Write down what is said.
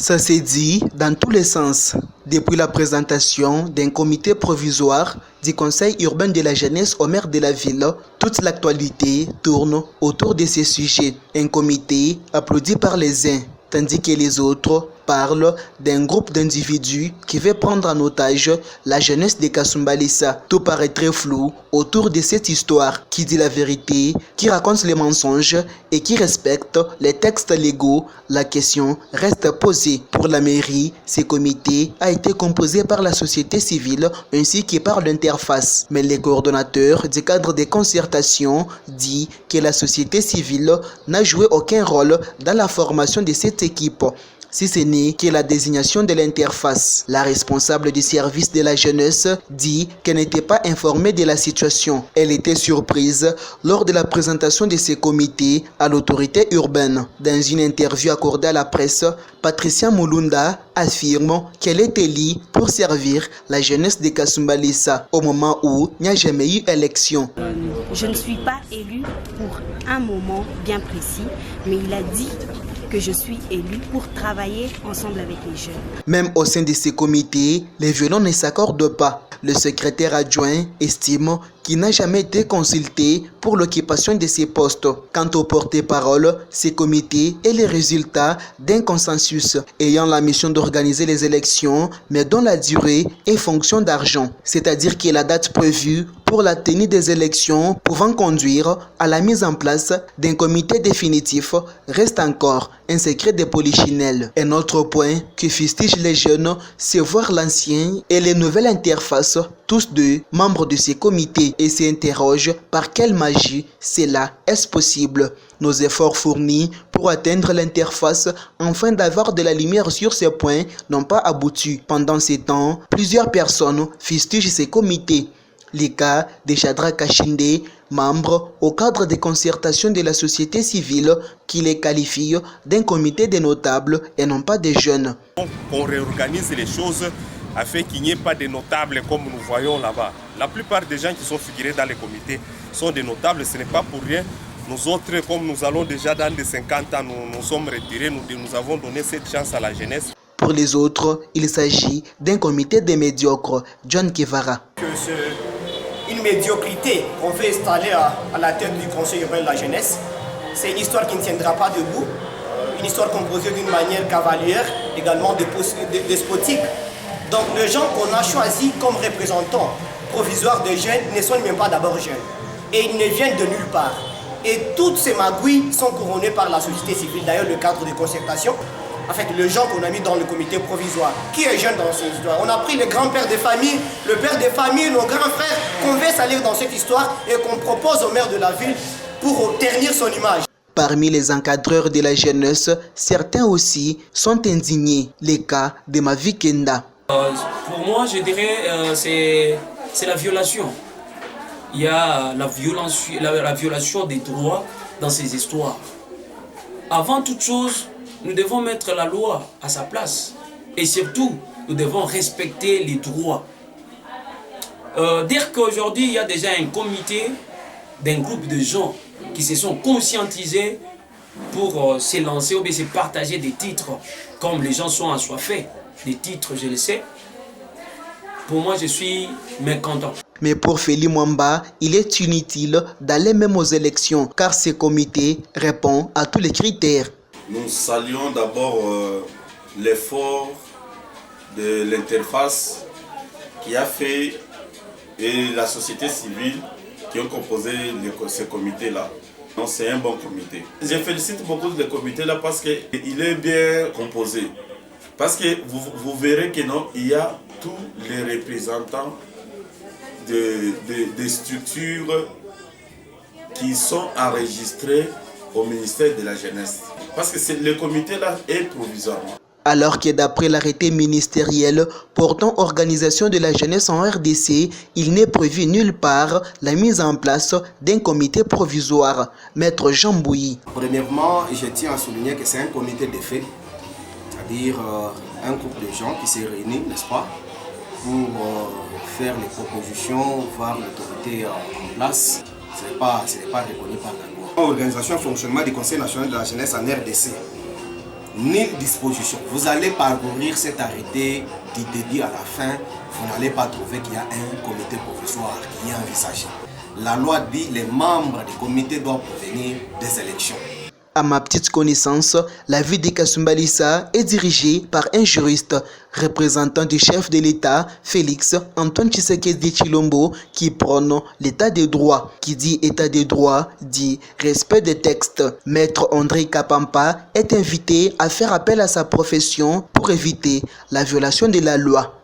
Ça s'est dit dans tous les sens. Depuis la présentation d'un comité provisoire du Conseil urbain de la jeunesse au maire de la ville, toute l'actualité tourne autour de ces sujets. Un comité applaudi par les uns, tandis que les autres parlent d'un groupe d'individus qui veut prendre en otage la jeunesse de Kasumbalesa. Tout paraît très flou autour de cette histoire qui dit la vérité, qui raconte les mensonges et qui respecte les textes légaux. La question reste posée. Pour la mairie, ce comité a été composé par la société civile ainsi que par l'interface. Mais le coordonnateur du cadre de concertation dit que la société civile n'a joué aucun rôle dans la formation de cette équipe, si ce n'est que la désignation de l'interface. La responsable du service de la jeunesse dit qu'elle n'était pas informée de la situation. Elle était surprise lors de la présentation de ce comité à l'autorité urbaine. Dans une interview accordée à la presse, Patricia Mulunda affirme qu'elle est élue pour servir la jeunesse de Kasumbalesa au moment où il n'y a jamais eu élection. Je ne suis pas élue pour un moment bien précis, mais il a dit que je suis élue pour travailler ensemble avec les jeunes. Même au sein de ces comités, les violons ne s'accordent pas. Le secrétaire adjoint estime qu'il n'a jamais été consulté pour l'occupation de ces postes. Quant au porte-parole, ces comités est le résultat d'un consensus ayant la mission d'organiser les élections, mais dont la durée est fonction d'argent. C'est-à-dire que la date prévue pour la tenue des élections pouvant conduire à la mise en place d'un comité définitif reste encore un secret de polichinelle. Un autre point que fustigent les jeunes, c'est voir l'ancien et les nouvelles interfaces, tous deux membres de ces comités, et s'interrogent par quelle magie cela est possible. Nos efforts fournis pour atteindre l'interface afin d'avoir de la lumière sur ces points n'ont pas abouti. Pendant ces temps, plusieurs personnes fustigent ces comités. Les cas de Chadra Kachinde, membre au cadre de concertation de la société civile, qui les qualifie d'un comité de notables et non pas des jeunes. On réorganise les choses afin qu'il n'y ait pas de notables comme nous voyons là-bas. La plupart des gens qui sont figurés dans les comités sont des notables, ce n'est pas pour rien. Nous autres, comme nous allons déjà dans les 50 ans, nous sommes retirés, nous avons donné cette chance à la jeunesse. Pour les autres, il s'agit d'un comité de médiocres. John Kevara. Une médiocrité qu'on veut installer à la tête du Conseil urbain de la jeunesse, c'est une histoire qui ne tiendra pas debout, une histoire composée d'une manière cavalière, également despotique. Donc les gens qu'on a choisis comme représentants provisoires des jeunes ne sont même pas d'abord jeunes. Et ils ne viennent de nulle part. Et toutes ces magouilles sont couronnées par la société civile, d'ailleurs le cadre de concertation. En fait, les gens qu'on a mis dans le comité provisoire, qui est jeune dans cette histoire. On a pris les grands-pères des familles, le père des familles, nos grands frères, qu'on veut salir dans cette histoire et qu'on propose au maire de la ville pour ternir son image. Parmi les encadreurs de la jeunesse, certains aussi sont indignés. Les cas de Mavi Kenda. Pour moi, je dirais c'est la violation. Il y a la violation des droits dans ces histoires. Avant toute chose, nous devons mettre la loi à sa place. Et surtout, nous devons respecter les droits. Dire qu'aujourd'hui, il y a déjà un comité d'un groupe de gens qui se sont conscientisés pour s'élancer ou bien se partager des titres, comme les gens sont assoiffés des titres, je le sais. Pour moi, je suis mécontent. Mais pour Feli Mwamba, il est inutile d'aller même aux élections, car ce comité répond à tous les critères. Nous saluons d'abord l'effort de l'interface qui a fait et la société civile qui ont composé ce comité-là. Donc c'est un bon comité. Je félicite beaucoup le comité-là parce qu'il est bien composé. Parce que vous verrez que non, il y a tous les représentants des structures qui sont enregistrées au ministère de la Jeunesse. Parce que le comité-là est provisoire. Alors que d'après l'arrêté ministériel portant organisation de la jeunesse en RDC, il n'est prévu nulle part la mise en place d'un comité provisoire. Maître Jean Bouilly. Premièrement, je tiens à souligner que c'est un comité de fait, c'est-à-dire un groupe de gens qui s'est réuni, n'est-ce pas, pour faire les propositions, voir l'autorité en place. Ce n'est pas reconnu par la loi. Organisation et fonctionnement du Conseil national de la jeunesse en RDC. ni disposition. Vous allez parcourir cet arrêté dit à la fin, vous n'allez pas trouver qu'il y a un comité provisoire qui est envisagé. La loi dit que les membres du comité doivent provenir des élections. À ma petite connaissance, la ville de Kasumbalissa est dirigée par un juriste, représentant du chef de l'État, Félix Antoine Tshisekedi Tshilombo, qui prône l'état de droit. Qui dit état de droit dit respect des textes. Maître André Kapampa est invité à faire appel à sa profession pour éviter la violation de la loi.